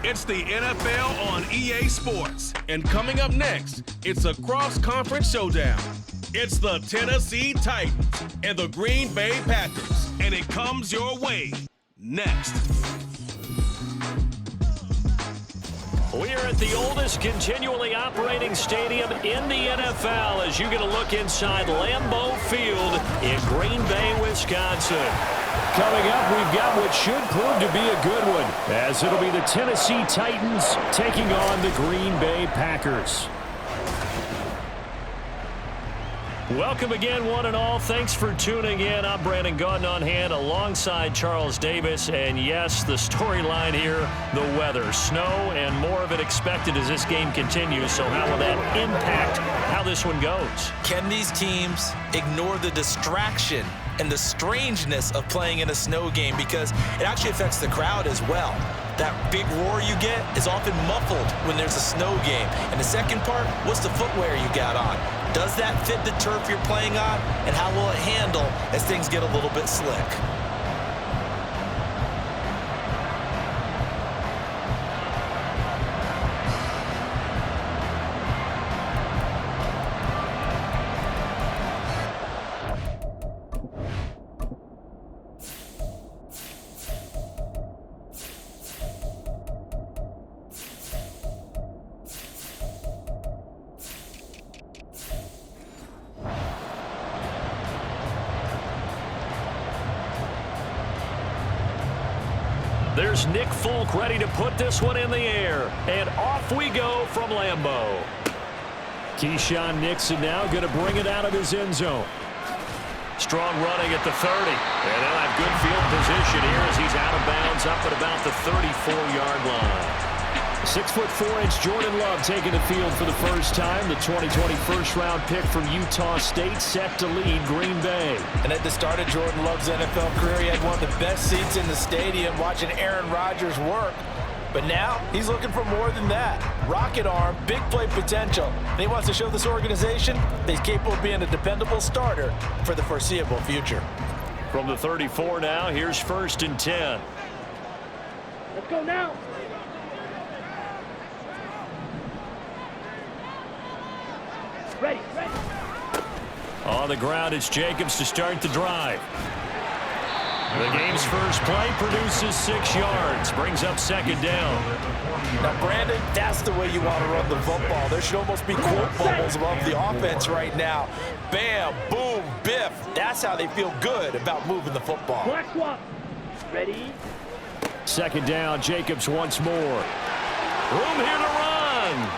It's the NFL on EA Sports. And coming up next, it's a cross-conference showdown. It's the Tennessee Titans and the Green Bay Packers. And it comes your way next. We're at the oldest continually operating stadium in the NFL as you get a look inside Lambeau Field in Green Bay, Wisconsin. Coming up, we've got what should prove to be a good one, as it'll be the Tennessee Titans taking on the Green Bay Packers. Welcome again, one and all. Thanks for tuning in. I'm Brandon Gaudin on hand alongside Charles Davis. And yes, the storyline here, the weather. Snow and more of it expected as this game continues. So how will that impact how this one goes? Can these teams ignore the distraction and the strangeness of playing in a snow game? Because it actually affects the crowd as well. That big roar you get is often muffled when there's a snow game. And the second part, what's the footwear you got on? Does that fit the turf you're playing on? And how will it handle as things get a little bit slick? There's Nick Folk ready to put this one in the air. And off we go from Lambeau. Keyshawn Nixon now going to bring it out of his end zone. Strong running at the 30. And they'll have good field position here as he's out of bounds up at about the 34-yard line. 6'4" Jordan Love taking the field for the first time. The 2020 first-round pick from Utah State set to lead Green Bay. And at the start of Jordan Love's NFL career, he had one of the best seats in the stadium watching Aaron Rodgers work. But now he's looking for more than that. Rocket arm, big play potential. And he wants to show this organization that he's capable of being a dependable starter for the foreseeable future. From the 34 now, here's 1st and 10. Let's go now. Ready. On the ground, it's Jacobs to start the drive. The game's first play produces 6 yards, brings up 2nd down. Now, Brandon, that's the way you want to run the football. There should almost be quote bubbles above the offense right now. Bam, boom, biff. That's how they feel good about moving the football. Black swap. Ready. 2nd down, Jacobs once more. Room here to run.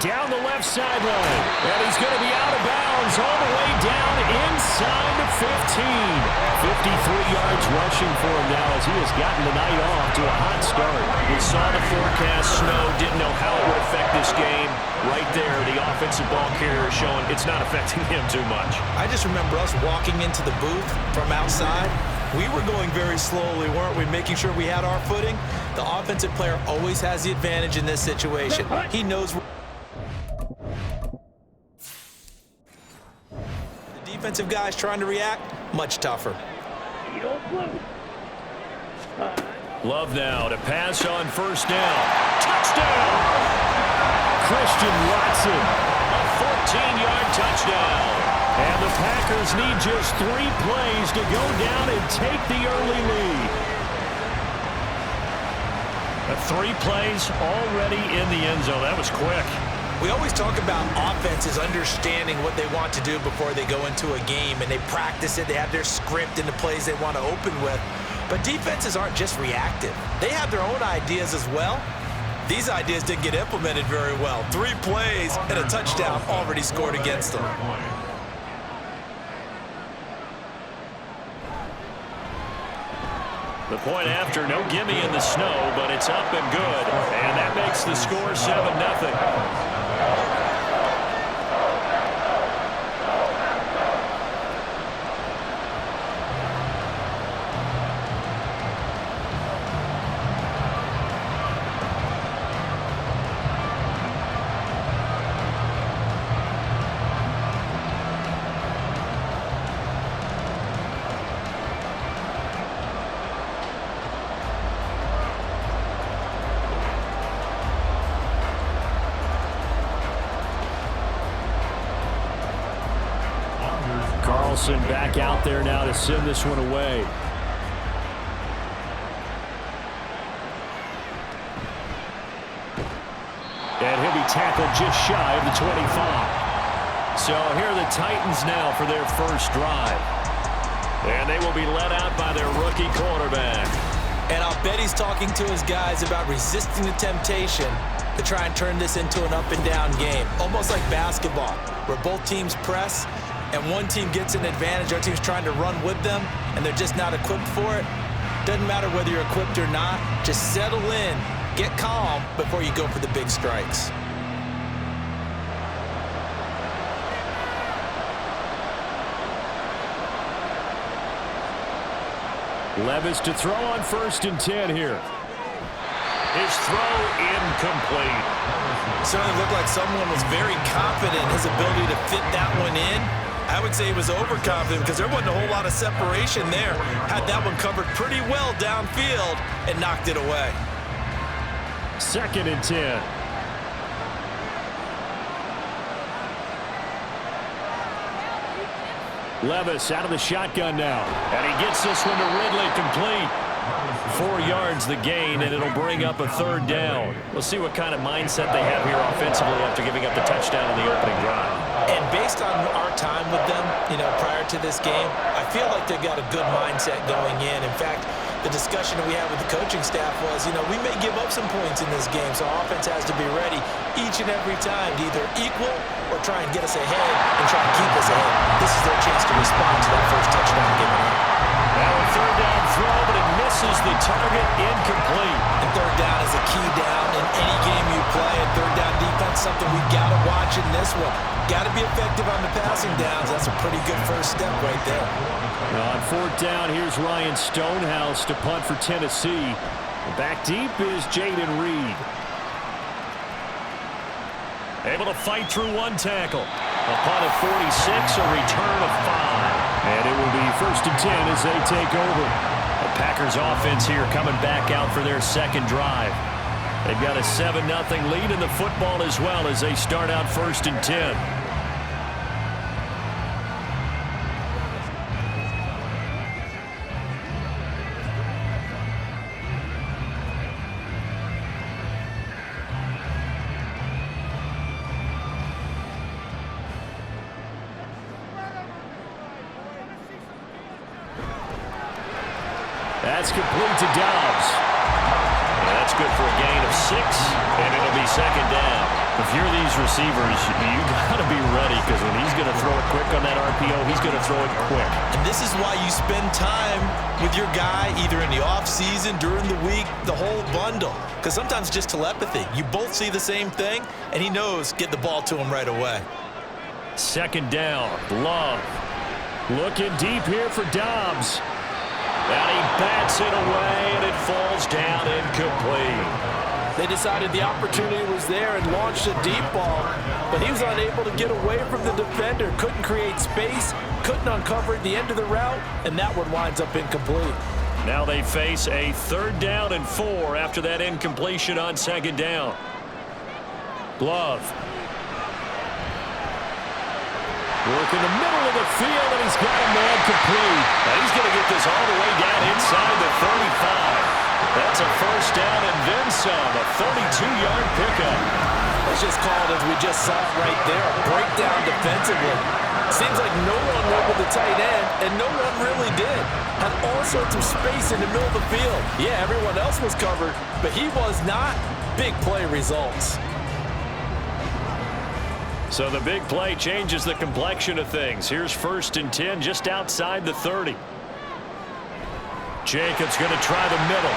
Down the left sideline. And he's going to be out of bounds all the way down inside the 15. 53 yards rushing for him now as he has gotten the night off to a hot start. We saw the forecast snow, didn't know how it would affect this game. Right there, the offensive ball carrier is showing it's not affecting him too much. I just remember us walking into the booth from outside. We were going very slowly, weren't we, making sure we had our footing? The offensive player always has the advantage in this situation. He knows. The defensive guys trying to react, much tougher. Love now to pass on 1st down. Touchdown! Christian Watson, a 14-yard touchdown. And the Packers need just 3 plays to go down and take the early lead. 3 plays already in the end zone. That was quick. We always talk about offenses understanding what they want to do before they go into a game, and they practice it. They have their script and the plays they want to open with. But defenses aren't just reactive. They have their own ideas as well. These ideas didn't get implemented very well. 3 plays and a touchdown already scored against them. The point after, no gimme in the snow, but it's up and good. And that makes the score 7-0. Carlson back out there now to send this one away. And he'll be tackled just shy of the 25. So here are the Titans now for their first drive. And they will be led out by their rookie quarterback. And I'll bet he's talking to his guys about resisting the temptation to try and turn this into an up-and-down game. Almost like basketball, where both teams press, and one team gets an advantage, our team's trying to run with them, and they're just not equipped for it. Doesn't matter whether you're equipped or not. Just settle in, get calm before you go for the big strikes. Levis to throw on 1st and 10 here. His throw incomplete. Certainly looked like someone was very confident in his ability to fit that one in. I would say he was overconfident because there wasn't a whole lot of separation there. Had that one covered pretty well downfield and knocked it away. 2nd and 10. Levis out of the shotgun now. And he gets this one to Ridley, complete. 4 yards the gain, and it'll bring up a 3rd down. We'll see what kind of mindset they have here offensively after giving up the touchdown in the opening drive. And based on our time with them, prior to this game, I feel like they've got a good mindset going in. In fact, the discussion that we had with the coaching staff was, we may give up some points in this game, so our offense has to be ready each and every time to either equal or try and get us ahead and try and keep us ahead. This is their chance to respond to that first touchdown given up. Now a 3rd down throw, but it misses the target, incomplete. And 3rd down is a key down in any game you play. And 3rd down defense, something we've got to watch in this one. Got to be effective on the passing downs. That's a pretty good first step right there. Now on 4th down, here's Ryan Stonehouse to punt for Tennessee. Back deep is Jaden Reed. Able to fight through one tackle. A punt of 46, a return of 5. And it will be 1st and 10 as they take over. The Packers offense here coming back out for their 2nd drive. They've got a 7-0 lead in the football as well as they start out 1st and 10. That's complete to Dobbs. And that's good for a gain of 6, and it'll be 2nd down. If you're these receivers, you got to be ready because when he's going to throw it quick on that RPO, he's going to throw it quick. And this is why you spend time with your guy either in the offseason, during the week, the whole bundle. Because sometimes just telepathy. You both see the same thing, and he knows get the ball to him right away. 2nd down, Love. Looking deep here for Dobbs. And he bats it away, and it falls down incomplete. They decided the opportunity was there and launched a deep ball, but he was unable to get away from the defender, couldn't create space, couldn't uncover at the end of the route, and that one winds up incomplete. Now they face a 3rd down and 4 after that incompletion on 2nd down. Love. Work in the middle of the field, and he's got a man complete. And he's going to get this all the way down inside the 35. That's a 1st down and then some, a 32-yard pickup. It's just called, as we just saw it right there, a breakdown defensively. Seems like no one went with the tight end, and no one really did. Had all sorts of space in the middle of the field. Yeah, everyone else was covered, but he was not. Big play results. So the big play changes the complexion of things. Here's 1st and 10 just outside the 30. Jacobs going to try the middle.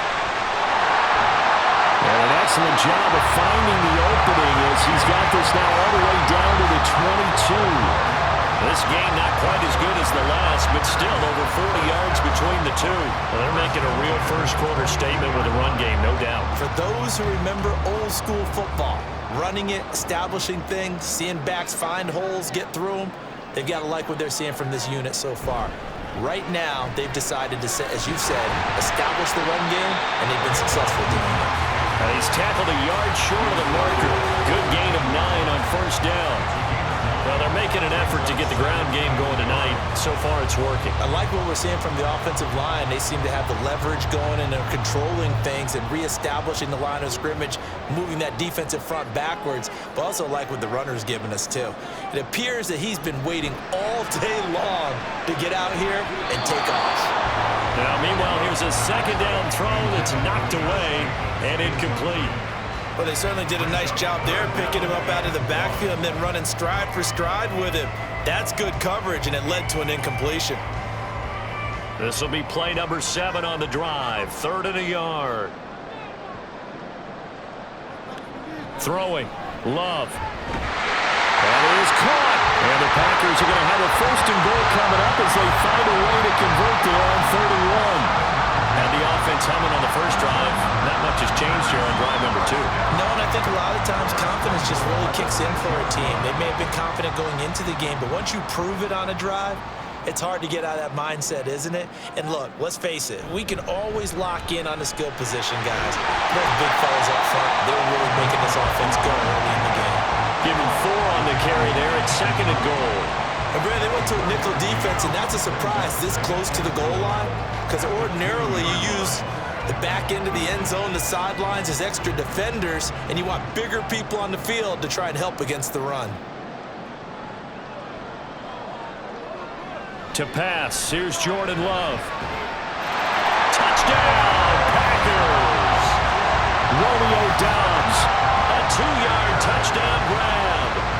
And an excellent job of finding the opening as he's got this now all the way down to the 22. This game not quite as good as the last, but still over 40 yards between the two. Well, they're making a real first-quarter statement with a run game, no doubt. For those who remember old-school football, running it, establishing things, seeing backs find holes, get through them, they've got to like what they're seeing from this unit so far. Right now, they've decided to, as you said, establish the run game, and they've been successful doing it. And he's tackled a yard short of the marker. Good gain of 9 on 1st down. Well, they're making an effort to get the ground game going tonight. So far, it's working. I like what we're seeing from the offensive line. They seem to have the leverage going, and they're controlling things and reestablishing the line of scrimmage, moving that defensive front backwards, but also like what the runner's giving us, too. It appears that he's been waiting all day long to get out here and take off. Now, meanwhile, here's a second down throw that's knocked away and incomplete. Well, they certainly did a nice job there, picking him up out of the backfield and then running stride for stride with him. That's good coverage, and it led to an incompletion. This will be play number 7 on the drive. 3rd and a yard. Throwing. Love. That is caught. And the Packers are going to have a 1st and goal coming up as they find a way to convert there on 3rd and 1. And the offense humming on the first drive. Not much has changed here on drive number 2. No, and I think a lot of times confidence just really kicks in for a team. They may have been confident going into the game, but once you prove it on a drive, it's hard to get out of that mindset, isn't it? And look, let's face it, we can always lock in on the skill position, guys. Those big fellas up front, they're really making this offense go early in the game. Give him 4 on the carry there at 2nd and goal. And Brad, they went to a nickel defense, and that's a surprise this close to the goal line, because ordinarily you use the back end of the end zone, the sidelines as extra defenders, and you want bigger people on the field to try and help against the run. To pass, here's Jordan Love. Touchdown, Packers! Romeo Doubs, a 2-yard touchdown grab.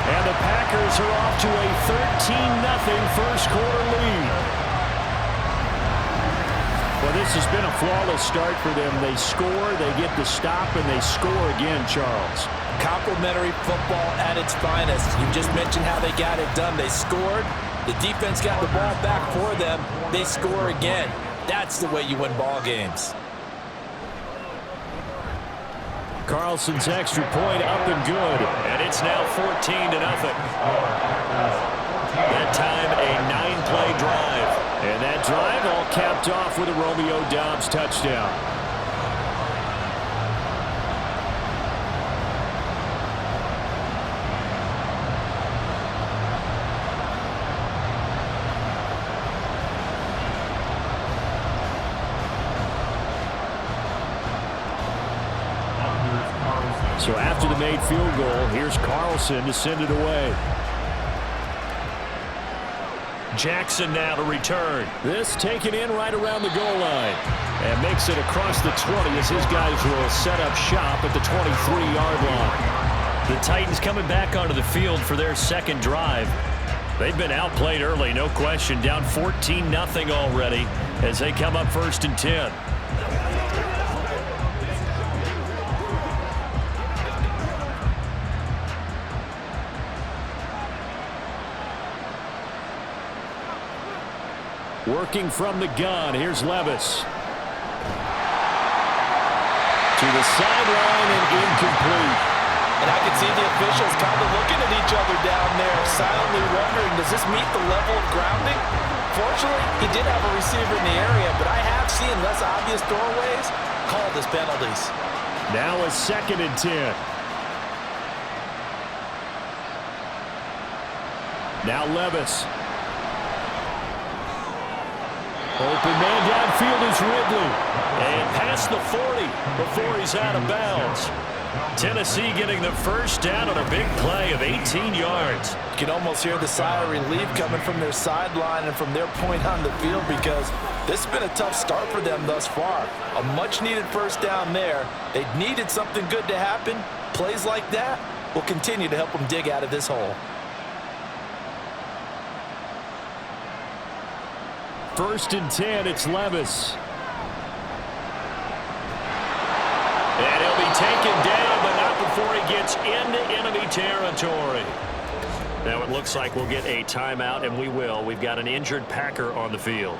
And the Packers are off to a 13-0 first quarter lead. Well, this has been a flawless start for them. They score, they get the stop, and they score again, Charles. Complimentary football at its finest. You just mentioned how they got it done. They scored. The defense got the ball back for them. They score again. That's the way you win ball games. Carlson's extra point up and good. And it's now 14-0. That time a 9-play drive. And that drive all capped off with a Romeo Doubs touchdown. So after the made field goal, here's Carlson to send it away. Jackson now to return. This taken in right around the goal line. And makes it across the 20 as his guys will set up shop at the 23-yard line. The Titans coming back onto the field for their second drive. They've been outplayed early, no question. Down 14-0 already as they come up 1st and 10. Working from the gun, here's Levis. To the sideline and incomplete. And I can see the officials kind of looking at each other down there, silently wondering, does this meet the level of grounding? Fortunately, he did have a receiver in the area, but I have seen less obvious throwaways called as penalties. Now a 2nd and 10. Now Levis. Open man downfield is Ridley. And past the 40 before he's out of bounds. Tennessee getting the first down on a big play of 18 yards. You can almost hear the sigh of relief coming from their sideline and from their point on the field, because this has been a tough start for them thus far. A much-needed first down there. They needed something good to happen. Plays like that will continue to help them dig out of this hole. 1st and 10, it's Levis. And he'll be taken down, but not before he gets into enemy territory. Now it looks like we'll get a timeout, and we will. We've got an injured Packer on the field.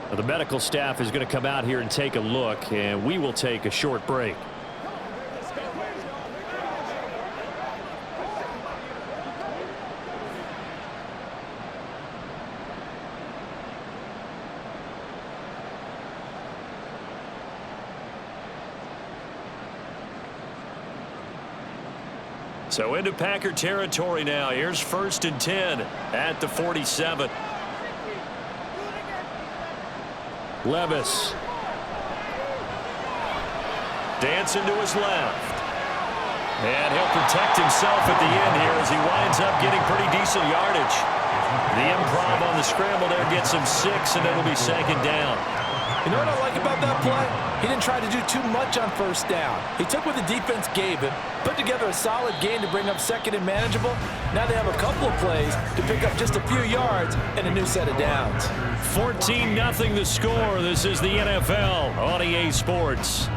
Now, the medical staff is going to come out here and take a look, and we will take a short break. So into Packer territory now. Here's 1st and 10 at the 47. Levis. Dancing to his left. And he'll protect himself at the end here as he winds up getting pretty decent yardage. The improv on the scramble there gets him 6, and it'll be second down. You know what I like about that play? He didn't try to do too much on first down. He took what the defense gave him, put together a solid gain to bring up second and manageable. Now they have a couple of plays to pick up just a few yards and a new set of downs. 14-0 the score. This is the NFL on EA Sports.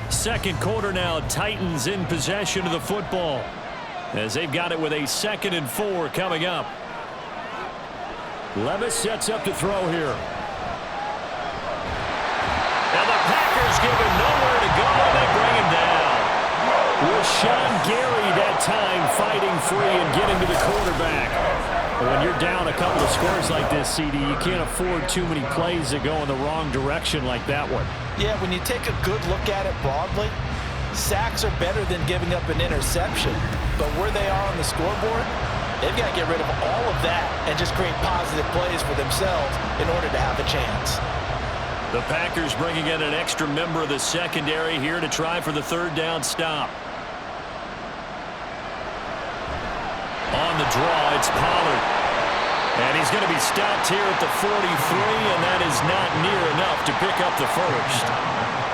Second quarter now, Titans in possession of the football as they've got it with a 2nd and 4 coming up. Levis sets up to throw here. And the Packers give him nowhere to go, and they bring him down. Rashawn Gary that time fighting free and getting to the quarterback. When you're down a couple of scores like this, CD, you can't afford too many plays that go in the wrong direction like that one. Yeah, when you take a good look at it broadly, sacks are better than giving up an interception. But where they are on the scoreboard, they've got to get rid of all of that and just create positive plays for themselves in order to have a chance. The Packers bringing in an extra member of the secondary here to try for the 3rd down stop. On the draw, it's Pollard. And he's going to be stopped here at the 43, and that is not near enough to pick up the first.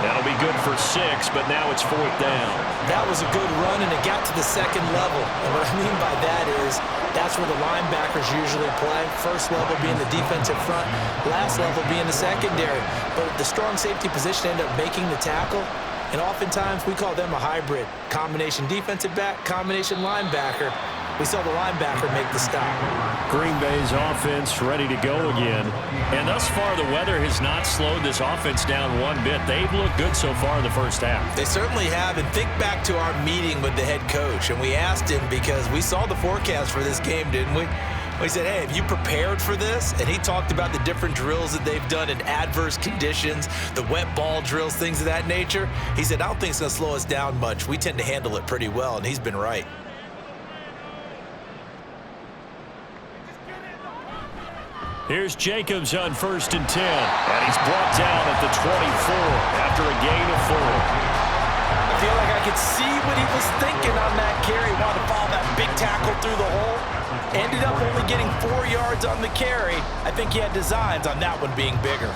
That'll be good for 6, but now it's 4th down. That was a good run, and it got to the second level. And what I mean by that is that's where the linebackers usually play. First level being the defensive front, last level being the secondary. But the strong safety position ended up making the tackle. And oftentimes we call them a hybrid. Combination defensive back, combination linebacker. We saw the linebacker make the stop. Green Bay's offense ready to go again. And thus far, the weather has not slowed this offense down one bit. They've looked good so far in the first half. They certainly have. And think back to our meeting with the head coach. And we asked him because we saw the forecast for this game, didn't we? We said, hey, have you prepared for this? And he talked about the different drills that they've done in adverse conditions, the wet ball drills, things of that nature. He said, I don't think it's going to slow us down much. We tend to handle it pretty well, and he's been right. Here's Jacobs on 1st and 10. And he's brought down at the 24 after a gain of 4. I feel like I could see what he was thinking on that carry. He wanted to follow that big tackle through the hole. Ended up only getting 4 yards on the carry. I think he had designs on that one being bigger.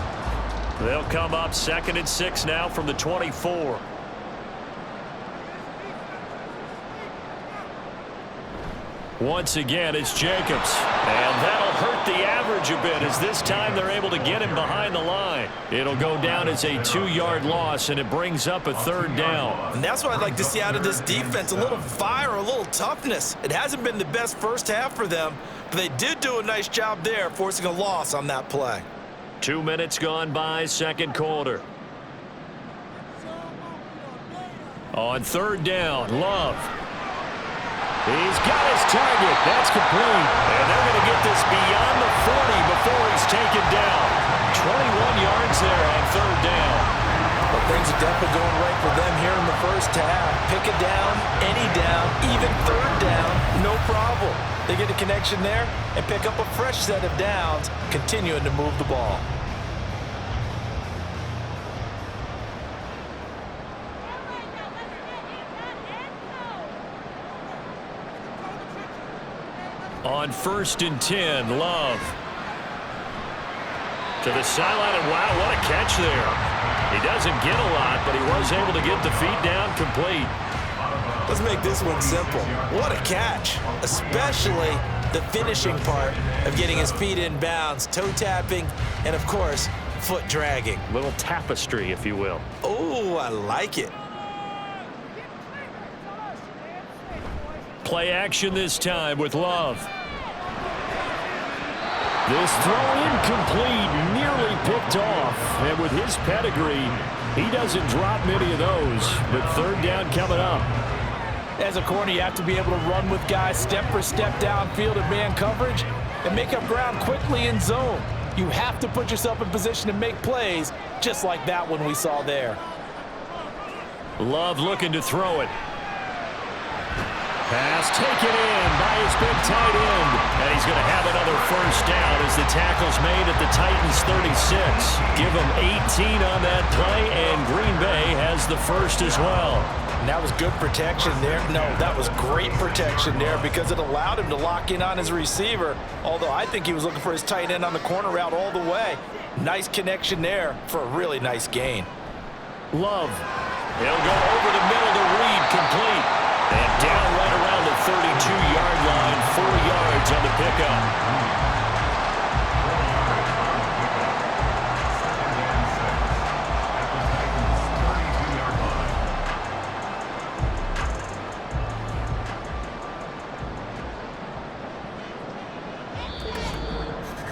They'll come up 2nd and 6 now from the 24. Once again, it's Jacobs. And that'll hurt the average a bit as this time they're able to get him behind the line. It'll go down as a 2-yard loss, and it brings up a 3rd down. And that's what I'd like to see out of this defense, a little fire, a little toughness. It hasn't been the best first half for them, but they did do a nice job there, forcing a loss on that play. 2 minutes gone by, 2nd quarter. On 3rd down, Love. He's got his target. That's complete. And they're going to get this beyond the 40 before he's taken down. 21 yards there on 3rd down. Well, things are definitely going right for them here in the first half. Pick a down, any down, even 3rd down, no problem. They get a connection there and pick up a fresh set of downs, continuing to move the ball. On 1st and 10, Love. To the sideline, and wow, what a catch there. He doesn't get a lot, but he was able to get the feet down complete. Let's make this one simple. What a catch, especially the finishing part of getting his feet in bounds, toe tapping, and of course, foot dragging. Little tapestry, if you will. Oh, I like it. Play action this time with Love. This throw incomplete, nearly picked off. And with his pedigree, he doesn't drop many of those. But 3rd down coming up. As a corner, you have to be able to run with guys step for step downfield at man coverage and make up ground quickly in zone. You have to put yourself in position to make plays, just like that one we saw there. Love looking to throw it. Pass taken in by his big tight end. And he's going to have another first down as the tackle's made at the Titans' 36. Give him 18 on that play, and Green Bay has the first as well. And that was good protection there. No, that was great protection there because it allowed him to lock in on his receiver, although I think he was looking for his tight end on the corner route all the way. Nice connection there for a really nice gain. Love. He'll go over the middle to Reed, complete. And down right around the 32-yard line, 4 yards on the pickup.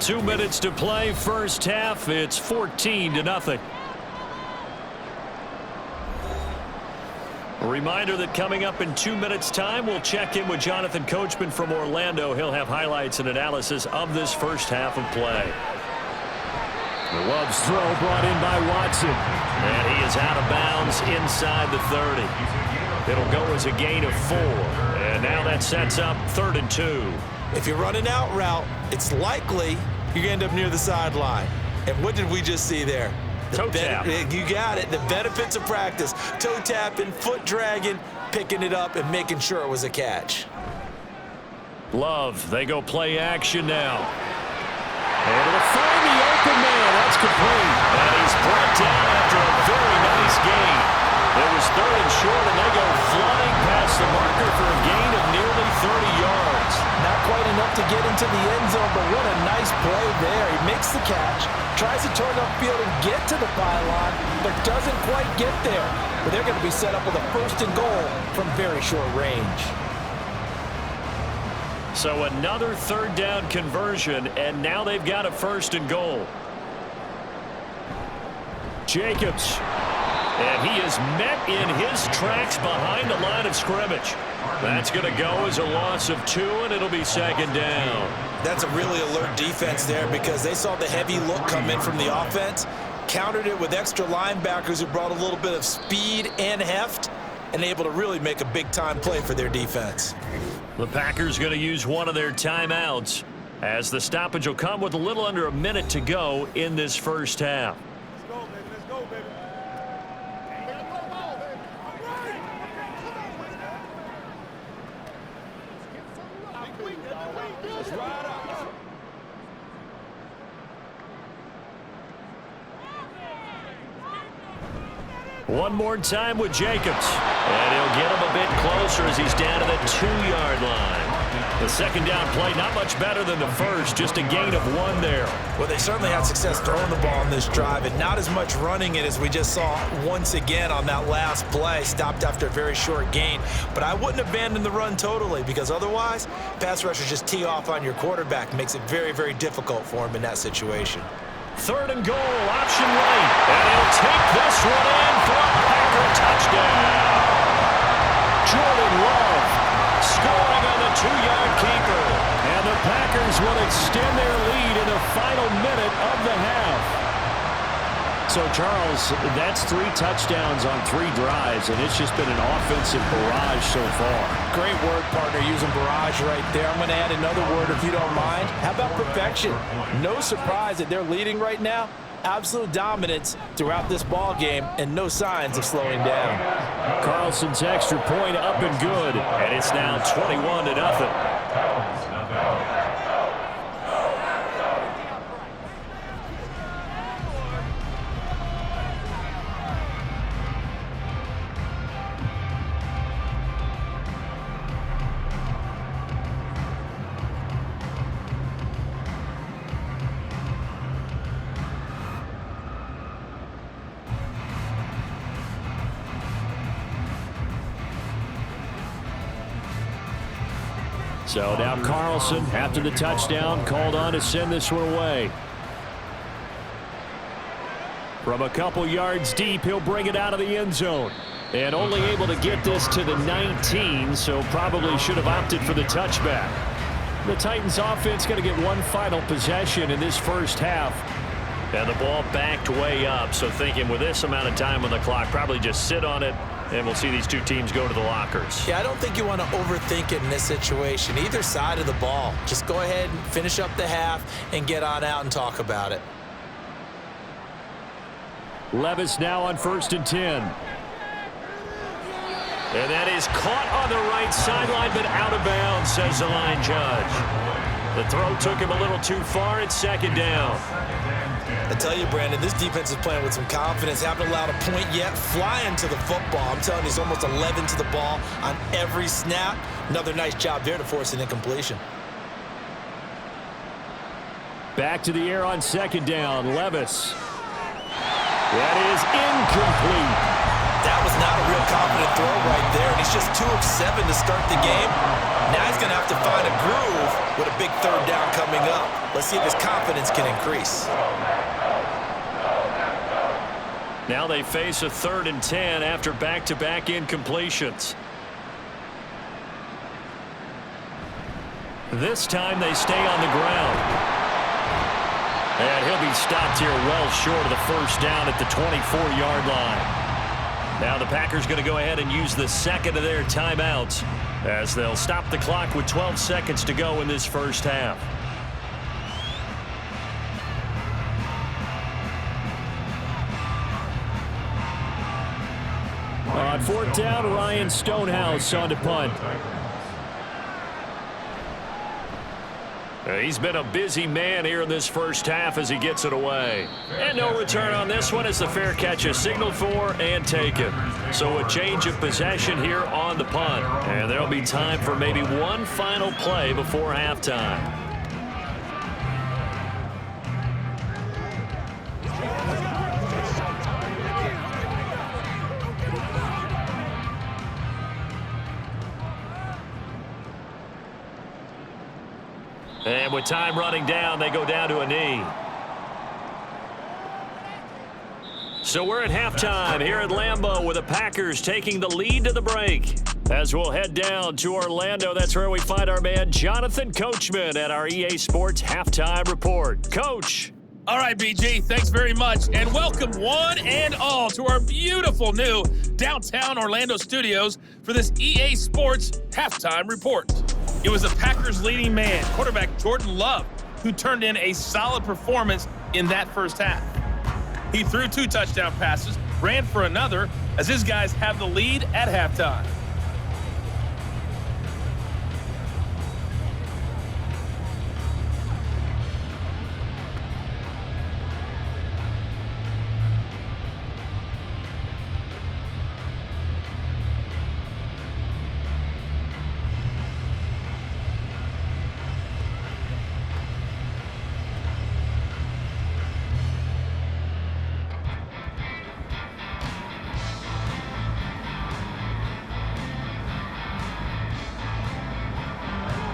2 minutes to play, first half. It's 14-0. A reminder that coming up in 2 minutes' time, we'll check in with Jonathan Coachman from Orlando. He'll have highlights and analysis of this first half of play. The Love's throw brought in by Watson. And he is out of bounds inside the 30. It'll go as a gain of 4. And now that sets up 3rd and 2. If you're running out route, it's likely you're going to end up near the sideline. And what did we just see there? Toe tap. You got it. The benefits of practice. Toe tapping, foot dragging, picking it up, and making sure it was a catch. Love, they go play action now. Able to find the open man. That's complete. And he's brought down after a very nice gain. It was 3rd and short, and they go flying past the marker for a gain of nearly 30 yards. Not quite enough to get into the end zone, but what a nice play there. He makes the catch, tries to turn upfield and get to the pylon, but doesn't quite get there. But they're going to be set up with a 1st and goal from very short range. So another 3rd down conversion, and now they've got a 1st and goal. Jacobs. And he is met in his tracks behind the line of scrimmage. That's going to go as a loss of 2, and it'll be 2nd down. That's a really alert defense there because they saw the heavy look come in from the offense, countered it with extra linebackers who brought a little bit of speed and heft, and able to really make a big-time play for their defense. The Packers going to use one of their timeouts as the stoppage will come with a little under a minute to go in this first half. One more time with Jacobs. And he'll get him a bit closer as he's down to the 2-yard line. The 2nd down play, not much better than the first, just a gain of 1 there. Well, they certainly had success throwing the ball on this drive, and not as much running it as we just saw once again on that last play, stopped after a very short gain. But I wouldn't abandon the run totally, because otherwise, pass rushers just tee off on your quarterback. Makes it very, very difficult for him in that situation. 3rd and goal, option right. And he'll take this one in for a Packer touchdown. Jordan Love scoring on the 2-yard keeper. And the Packers will extend their lead in the final minute of the half. So, Charles, that's 3 touchdowns on 3 drives, and it's just been an offensive barrage so far. Great word, partner, using barrage right there. I'm going to add another word if you don't mind. How about perfection? No surprise that they're leading right now. Absolute dominance throughout this ball game and no signs of slowing down. Carlson's extra point up and good, and it's now 21-0. So now Carlson, after the touchdown, called on to send this one away. From a couple yards deep, he'll bring it out of the end zone. And only able to get this to the 19, so probably should have opted for the touchback. The Titans offense going to get one final possession in this first half. And the ball backed way up, so thinking with this amount of time on the clock, probably just sit on it And we'll see these two teams go to the lockers. Yeah, I don't think you want to overthink it in this situation. Either side of the ball. Just go ahead and finish up the half and get on out and talk about it. Levis now on 1st and 10. And that is caught on the right sideline, but out of bounds, says the line judge. The throw took him a little too far. It's 2nd down. I tell you, Brandon, this defense is playing with some confidence. Haven't allowed a point yet. Flying to the football. I'm telling you, he's almost 11 to the ball on every snap. Another nice job there to force an incompletion. Back to the air on 2nd down. Levis. That is incomplete. That was not a real confident throw right there, and he's just 2 of 7 to start the game. Now he's going to have to find a groove with a big 3rd down coming up. Let's see if his confidence can increase. Now they face a 3rd and 10 after back-to-back incompletions. This time they stay on the ground. And he'll be stopped here well short of the 1st down at the 24-yard line. Now the Packers going to go ahead and use the 2nd of their timeouts as they'll stop the clock with 12 seconds to go in this 1st half. On 4th down, Ryan Stonehouse on to punt. He's been a busy man here in this 1st half as he gets it away. And no return on this one as the fair catch is signaled for and taken. So a change of possession here on the punt. And there'll be time for maybe one final play before halftime. And with time running down, they go down to a knee. So we're at halftime here at Lambeau with the Packers taking the lead to the break. As we'll head down to Orlando, that's where we find our man Jonathan Coachman at our EA Sports Halftime Report. Coach. All right, BG, thanks very much. And welcome one and all to our beautiful new downtown Orlando studios for this EA Sports Halftime Report. It was the Packers' leading man, quarterback Jordan Love, who turned in a solid performance in that 1st half. He threw 2 touchdown passes, ran for another, as his guys have the lead at halftime.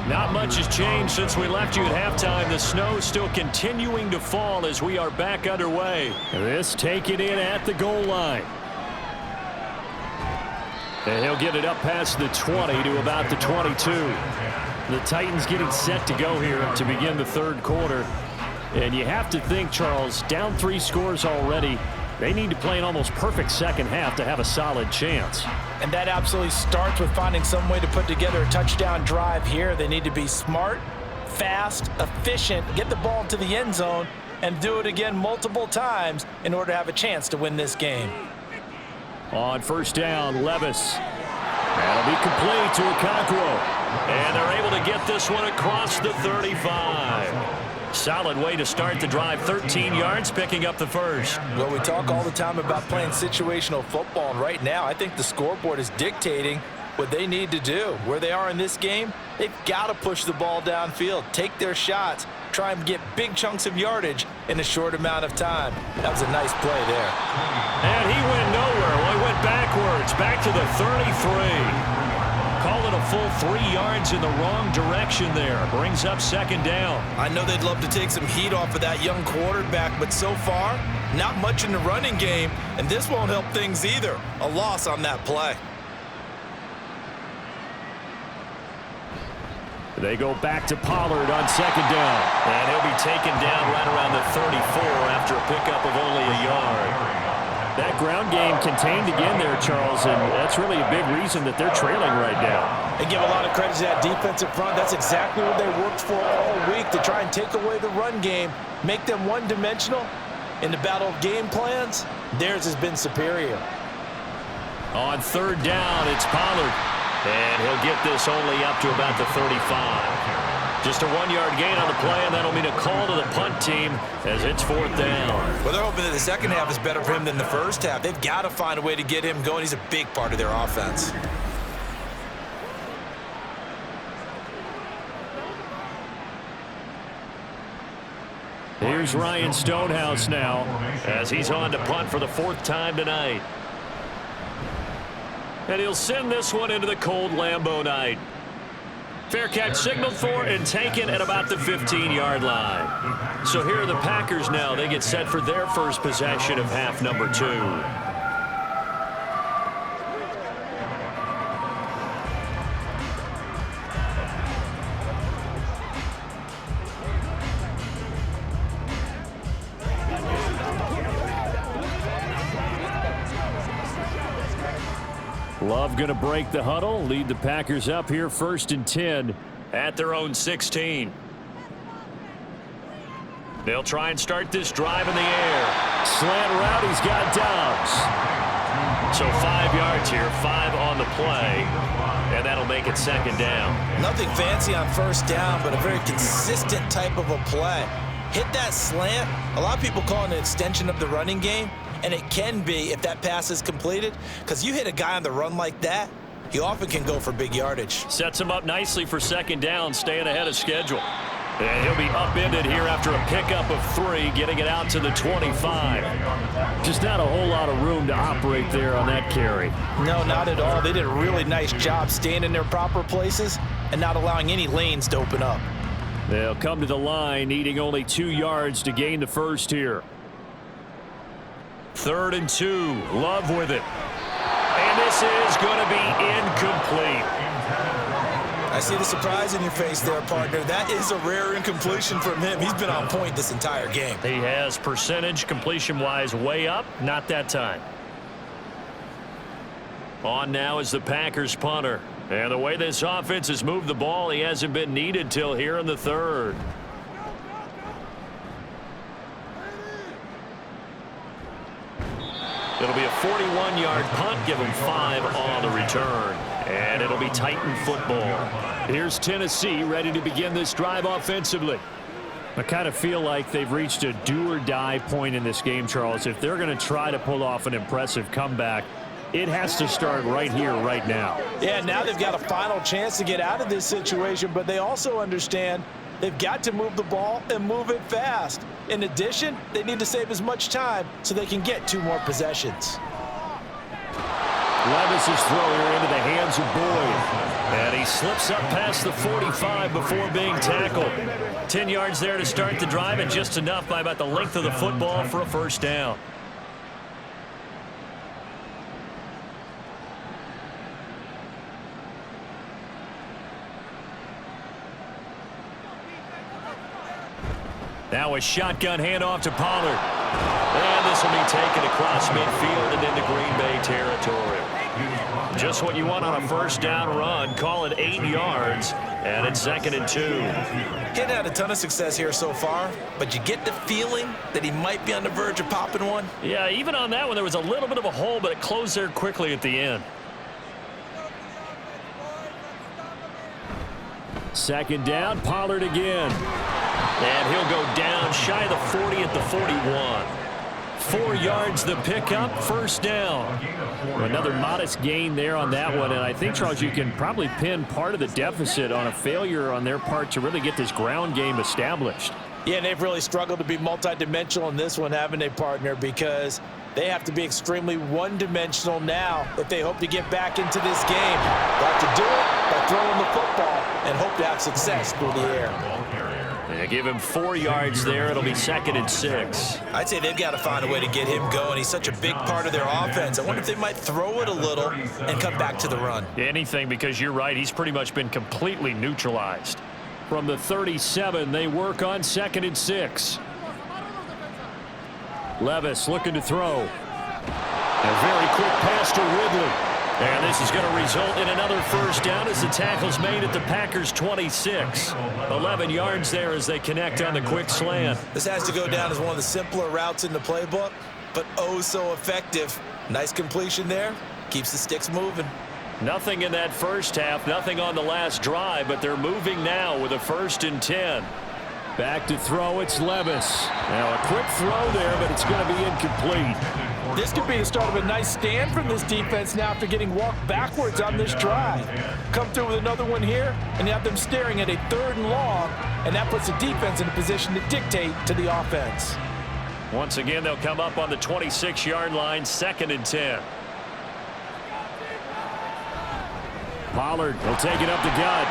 Not much has changed since we left you at halftime. The snow still continuing to fall as we are back underway. This taken in at the goal line. And he'll get it up past the 20 to about the 22. The Titans getting set to go here to begin the 3rd quarter. And you have to think, Charles, down 3 scores already. They need to play an almost perfect 2nd half to have a solid chance. And that absolutely starts with finding some way to put together a touchdown drive here. They need to be smart, fast, efficient, get the ball to the end zone, and do it again multiple times in order to have a chance to win this game. On 1st down, Levis. That'll be complete to Okonkwo. And they're able to get this one across the 35. Solid way to start the drive, 13 yards, picking up the 1st. Well, we talk all the time about playing situational football, and right now I think the scoreboard is dictating what they need to do. Where they are in this game, they've got to push the ball downfield, take their shots, try and get big chunks of yardage in a short amount of time. That was a nice play there. And he went nowhere. Well, he went backwards, back to the 33. Call it a full 3 yards in the wrong direction there. Brings up 2nd down. I know they'd love to take some heat off of that young quarterback, but so far, not much in the running game, and this won't help things either. A loss on that play. They go back to Pollard on 2nd down. And he'll be taken down right around the 34 after a pickup of only a yard. That ground game contained again there, Charles, and that's really a big reason that they're trailing right now. They give a lot of credit to that defensive front. That's exactly what they worked for all week, to try and take away the run game, make them one-dimensional. In the battle of game plans, theirs has been superior. On third down, it's Pollard. And he'll get this only up to about the 35. Just a 1-yard gain on the play, and that'll mean a call to the punt team as it's fourth down. Well, they're hoping that the second half is better for him than the first half. They've got to find a way to get him going. He's a big part of their offense. Here's Ryan Stonehouse now as he's on to punt for the 4th time tonight. And he'll send this one into the cold Lambeau night. Fair catch signaled for and taken at about the 15-yard line. So here are the Packers now. They get set for their first possession of half number 2. Love going to break the huddle, lead the Packers up here 1st and 10 at their own 16. They'll try and start this drive in the air. Slant route, he's got Doubs. So 5 yards here, 5 on the play, and that'll make it 2nd down. Nothing fancy on 1st down, but a very consistent type of a play. Hit that slant. A lot of people call it an extension of the running game. And it can be if that pass is completed, because you hit a guy on the run like that, he often can go for big yardage. Sets him up nicely for 2nd down, staying ahead of schedule. And he'll be upended here after a pickup of 3, getting it out to the 25. Just not a whole lot of room to operate there on that carry. No, not at all. They did a really nice job staying in their proper places and not allowing any lanes to open up. They'll come to the line, needing only 2 yards to gain the first here. 3rd and 2. Love with it. And this is going to be incomplete. I see the surprise in your face there, partner. That is a rare incompletion from him. He's been on point this entire game. He has percentage completion-wise way up. Not that time. On now is the Packers punter. And the way this offense has moved the ball, he hasn't been needed till here in the 3rd. It'll be a 41-yard punt, give him 5 on the return. And it'll be Titan football. Here's Tennessee ready to begin this drive offensively. I kind of feel like they've reached a do-or-die point in this game, Charles. If they're going to try to pull off an impressive comeback, it has to start right here, right now. Yeah, now they've got a final chance to get out of this situation, but they also understand they've got to move the ball and move it fast. In addition, they need to save as much time so they can get 2 more possessions. Levis's throw here into the hands of Boyd. And he slips up past the 45 before being tackled. 10 yards there to start the drive, and just enough by about the length of the football for a 1st down. Now a shotgun handoff to Pollard. And this will be taken across midfield and into Green Bay territory. Just what you want on a 1st down run. Call it 8 yards, and it's 2nd and 2. He hadn't had a ton of success here so far, but you get the feeling that he might be on the verge of popping one. Yeah, even on that one, there was a little bit of a hole, but it closed there quickly at the end. 2nd down, Pollard again. And he'll go down shy of the 40 at the 41. 4 yards the pickup, 1st down. Another modest gain there on that one, and I think, Charles, you can probably pin part of the deficit on a failure on their part to really get this ground game established. Yeah, and they've really struggled to be multidimensional in this one, haven't they, partner? Because they have to be extremely one-dimensional now if they hope to get back into this game. They have to do it by throwing the football and hope to have success through the air. They give him 4 yards there. It'll be 2nd and 6. I'd say they've got to find a way to get him going. He's such a big part of their offense. I wonder if they might throw it a little and come back to the run. Anything, because you're right. He's pretty much been completely neutralized. From the 37, they work on 2nd and 6. Levis looking to throw. A very quick pass to Ridley. And this is going to result in another first down as the tackle's made at the Packers' 26. 11 yards there as they connect on the quick slant. This has to go down as one of the simpler routes in the playbook, but oh so effective. Nice completion there. Keeps the sticks moving. Nothing in that first half, nothing on the last drive, but they're moving now with a 1st and 10. Back to throw, it's Levis. Now a quick throw there, but it's going to be incomplete. This could be the start of a nice stand from this defense now after getting walked backwards on this drive. Come through with another one here, and you have them staring at a 3rd and long, and that puts the defense in a position to dictate to the offense. Once again, they'll come up on the 26-yard line, 2nd and 10. Pollard will take it up the gut.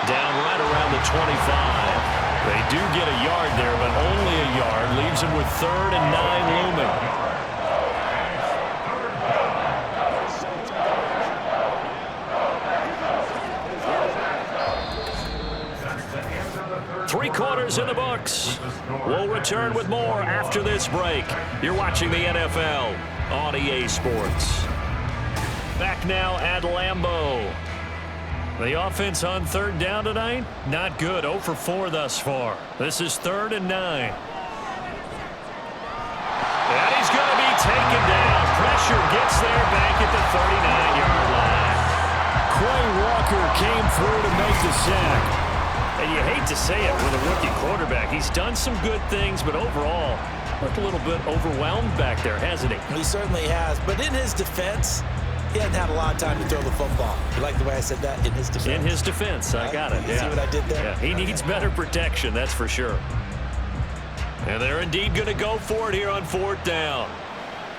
Down right around the 25. They do get a yard there, but only a yard. Leaves them with 3rd and 9 looming. Three quarters in the books. We'll return with more after this break. You're watching the NFL on EA Sports. Back now at Lambeau. The offense on 3rd down tonight, not good. 0 for 4 thus far. This is 3rd and 9. And he's going to be taken down. Pressure gets there back at the 39-yard line. Quay Walker came through to make the sack. And you hate to say it with a rookie quarterback. He's done some good things, but overall, looked a little bit overwhelmed back there, hasn't he? He certainly has, but in his defense, he hasn't had a lot of time to throw the football. You like the way I said that? In his defense. In his defense, I got it. You see what I did there? Yeah, he needs better protection, that's for sure. And they're indeed going to go for it here on 4th down.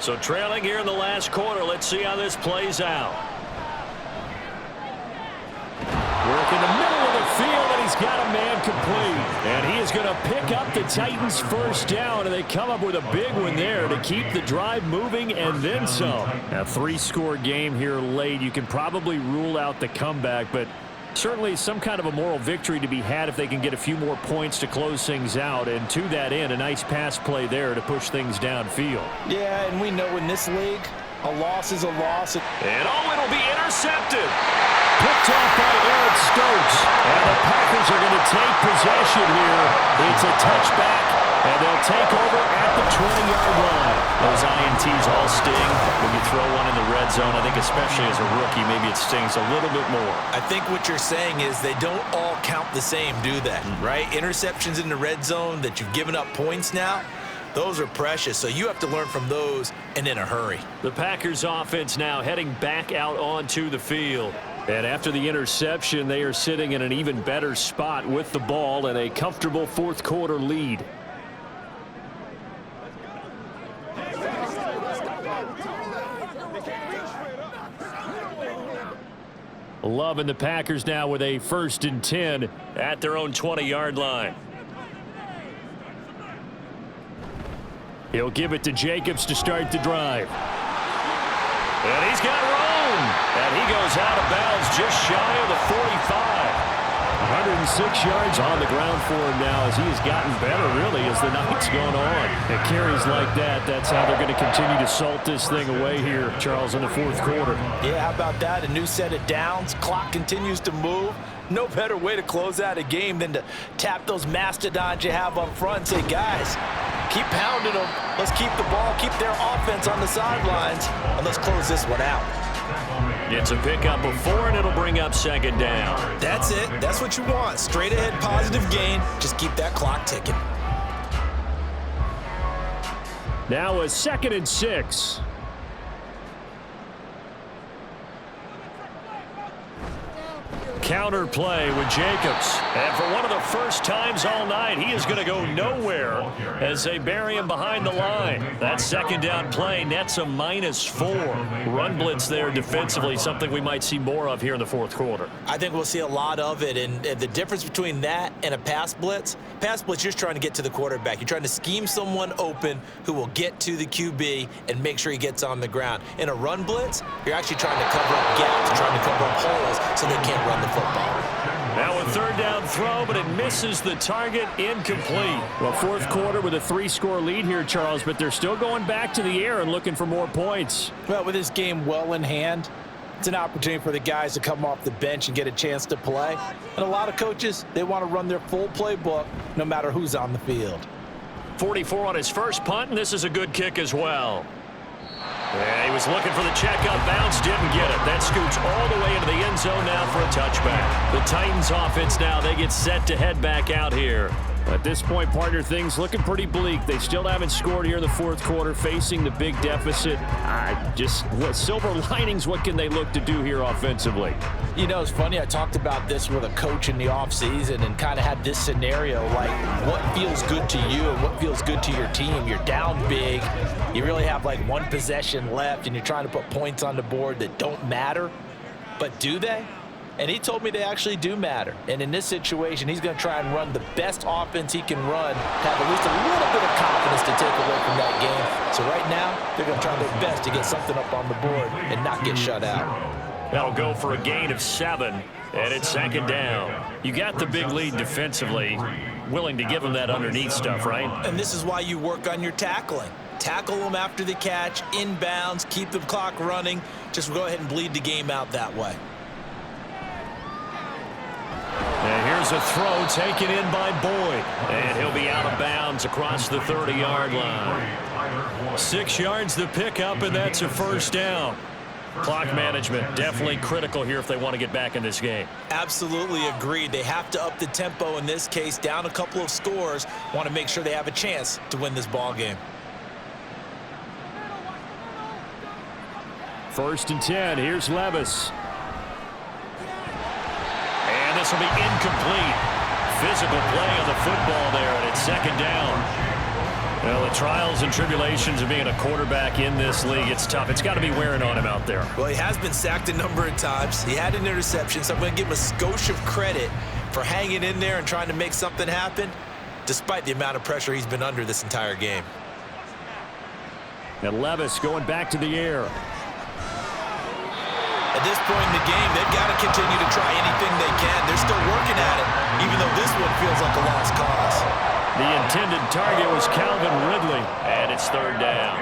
So trailing here in the last quarter, let's see how this plays out. Work in the middle of the field, and he's got a man complete. And he is going to pick up the Titans' 1st down, and they come up with a big one there to keep the drive moving and then some. A 3-score game here late. You can probably rule out the comeback, but certainly some kind of a moral victory to be had if they can get a few more points to close things out. And to that end, a nice pass play there to push things downfield. Yeah, and we know in this league, a loss is a loss. And it'll be intercepted. Picked off by Eric Stokes. And the Packers are going to take possession here. It's a touchback, and they'll take over at the 20-yard line. Those INTs all sting when you throw one in the red zone. I think especially as a rookie, maybe it stings a little bit more. I think what you're saying is they don't all count the same, do they? Right? Interceptions in the red zone that you've given up points now, those are precious, so you have to learn from those and in a hurry. The Packers offense now heading back out onto the field. And after the interception, they are sitting in an even better spot with the ball and a comfortable 4th quarter lead. Love and the Packers now with a 1st and 10 at their own 20-yard line. He'll give it to Jacobs to start the drive. And he's got room. And he goes out of bounds just shy of the 45. 106 yards on the ground for him now as he has gotten better, really, as the night's gone on. And carries like that, that's how they're going to continue to salt this thing away here, Charles, in the 4th quarter. Yeah, how about that? A new set of downs. Clock continues to move. No better way to close out a game than to tap those mastodons you have up front and say, guys, keep pounding them. Let's keep the ball, keep their offense on the sidelines, and let's close this one out. It's a pickup of 4, and it'll bring up 2nd down. That's it. That's what you want. Straight ahead, positive gain. Just keep that clock ticking. Now a 2nd and 6. Counter play with Jacobs. And for one of the first times all night, he is going to go nowhere as they bury him behind the line. That 2nd down play nets a -4. Run blitz there defensively, something we might see more of here in the 4th quarter. I think we'll see a lot of it. And the difference between that and a pass blitz, you're just trying to get to the quarterback. You're trying to scheme someone open who will get to the QB and make sure he gets on the ground. In a run blitz, you're actually trying to cover up gaps, trying to cover up holes so they can't run the football. Now a third down throw, but it misses the target, incomplete. Well, fourth quarter with a 3-score lead here, Charles, but they're still going back to the air and looking for more points. Well, with this game well in hand, it's an opportunity for the guys to come off the bench and get a chance to play. And a lot of coaches, they want to run their full playbook no matter who's on the field. 44 on his first punt, and this is a good kick as well. Yeah, he was looking for the check up bounce, didn't get it. That scoots all the way into the end zone now for a touchback. The Titans offense now, they get set to head back out here. At this point, partner, things looking pretty bleak. They still haven't scored here in the fourth quarter, facing the big deficit. Silver linings, what can they look to do here offensively? You know, it's funny, I talked about this with a coach in the offseason and kind of had this scenario, like what feels good to you and what feels good to your team. You're down big. You really have like one possession left, and you're trying to put points on the board that don't matter. But do they? And he told me they actually do matter. And in this situation, he's going to try and run the best offense he can run, have at least a little bit of confidence to take away from that game. So right now, they're going to try their best to get something up on the board and not get shut out. That'll go for a gain of 7, and it's second down. You got the big lead defensively, willing to give them that underneath stuff, right? And this is why you work on your tackling. Tackle them after the catch, inbounds, keep the clock running. Just go ahead and bleed the game out that way. And here's a throw taken in by Boyd. And he'll be out of bounds across the 30-yard line. 6 yards the pickup, and that's a first down. Clock management definitely critical here if they want to get back in this game. Absolutely agreed. They have to up the tempo in this case, down a couple of scores. Want to make sure they have a chance to win this ball game. First and 10. Here's Levis. And this will be incomplete. Physical play on the football there, and it's second down. Well, the trials and tribulations of being a quarterback in this league, it's tough. It's got to be wearing on him out there. Well, he has been sacked a number of times. He had an interception, so I'm going to give him a skosh of credit for hanging in there and trying to make something happen, despite the amount of pressure he's been under this entire game. And Levis going back to the air. At this point in the game, they've got to continue to try anything they can. They're still working at it, even though this one feels like a lost cause. The intended target was Calvin Ridley, and it's third down.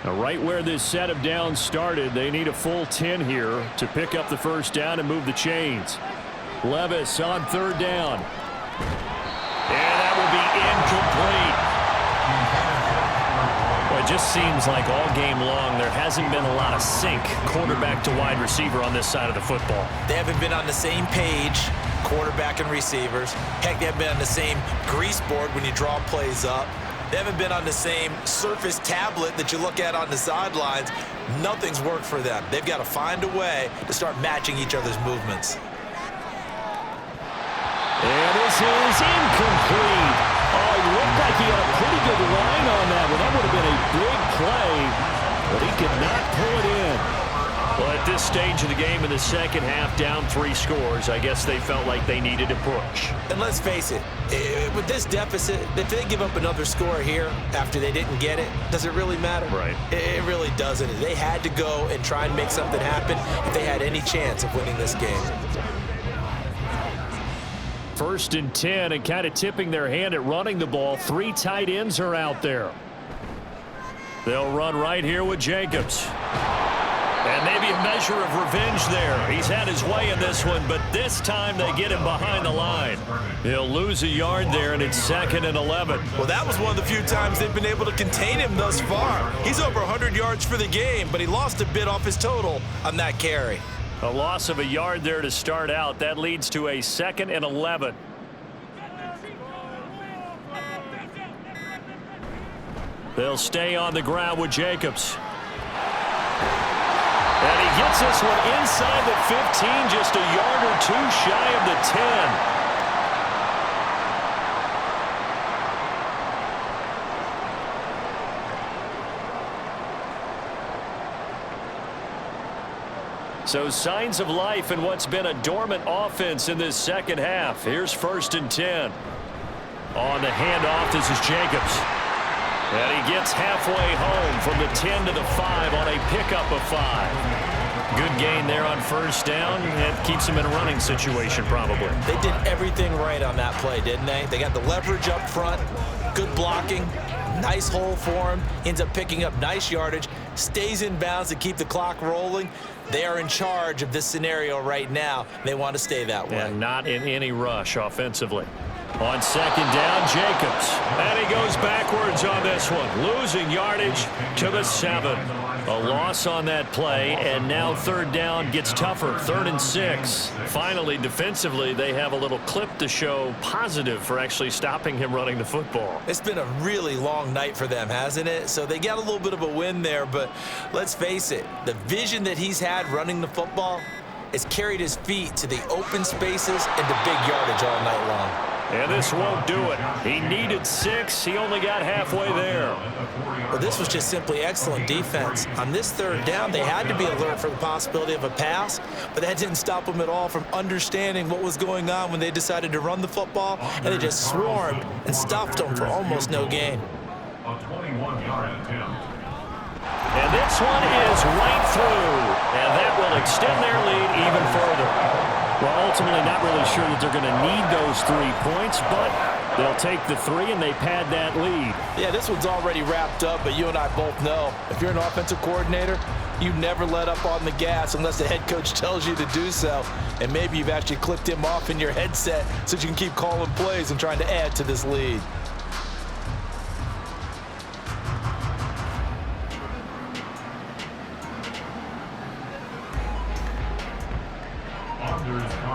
Now, right where this set of downs started, they need a full 10 here to pick up the first down and move the chains. Levis on third down. And that will be incomplete. Well, it just seems like all game long there hasn't been a lot of sync quarterback to wide receiver on this side of the football. They haven't been on the same page, quarterback and receivers. Heck, they haven't been on the same grease board when you draw plays up. They haven't been on the same Surface tablet that you look at on the sidelines. Nothing's worked for them. They've got to find a way to start matching each other's movements. And this is incomplete. Oh, he looked like he had a pretty good line on that one. That would have been a big play, but he could not pull it in. Well, at this stage of the game in the second half, down 3 scores, I guess they felt like they needed to push. And let's face it, with this deficit, if they give up another score here after they didn't get it, does it really matter? Right. It really doesn't. They had to go and try and make something happen if they had any chance of winning this game. First and 10, and kind of tipping their hand at running the ball. 3 tight ends are out there. They'll run right here with Jacobs. And maybe a measure of revenge there. He's had his way in this one, but this time they get him behind the line. He'll lose a yard there, and it's second and 11. Well, that was one of the few times they've been able to contain him thus far. He's over 100 yards for the game, but he lost a bit off his total on that carry. A loss of a yard there to start out. That leads to a second and 11. They'll stay on the ground with Jacobs. And he gets this one inside the 15, just a yard or 2 shy of the 10. So signs of life in what's been a dormant offense in this second half. Here's first and 10. On the handoff, this is Jacobs. And he gets halfway home from the 10 to the 5 on a pickup of 5. Good gain there on first down. It keeps him in a running situation probably. They did everything right on that play, didn't they? They got the leverage up front, good blocking, nice hole for him, ends up picking up nice yardage, stays in bounds to keep the clock rolling. They are in charge of this scenario right now. They want to stay that way. And not in any rush offensively. On second down, Jacobs. And he goes backwards on this one, losing yardage to the 7. A loss on that play, and now third down gets tougher, 3rd and 6. Finally, defensively, they have a little clip to show positive for actually stopping him running the football. It's been a really long night for them, hasn't it? So they got a little bit of a win there, but let's face it, the vision that he's had running the football has carried his feet to the open spaces and to big yardage all night long. And this won't do it. He needed 6. He only got halfway there. Well, this was just simply excellent defense. On this third down, they had to be alert for the possibility of a pass, but that didn't stop them at all from understanding what was going on when they decided to run the football, and they just swarmed and stuffed them for almost no gain. And this one is right through, and that will extend their lead even further. Well, ultimately not really sure that they're going to need those 3 points, but they'll take the 3 and they pad that lead. Yeah, this one's already wrapped up, but you and I both know if you're an offensive coordinator, you never let up on the gas unless the head coach tells you to do so. And maybe you've actually clicked him off in your headset so you can keep calling plays and trying to add to this lead.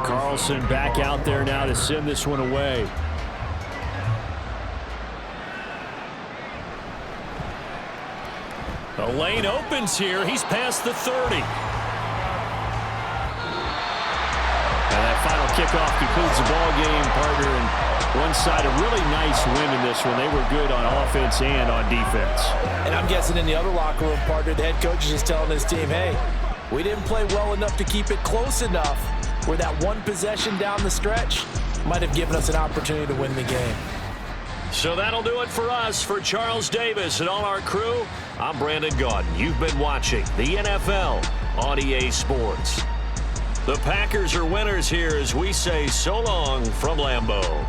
Carlson back out there now to send this one away. The lane opens here. He's past the 30. And that final kickoff concludes the ball game, partner. And one side, a really nice win in this one. They were good on offense and on defense. And I'm guessing in the other locker room, partner, the head coach is just telling his team, hey, we didn't play well enough to keep it close enough where that one possession down the stretch might have given us an opportunity to win the game. So that'll do it for us. For Charles Davis and all our crew, I'm Brandon Gaudin. You've been watching the NFL on EA Sports. The Packers are winners here as we say so long from Lambeau.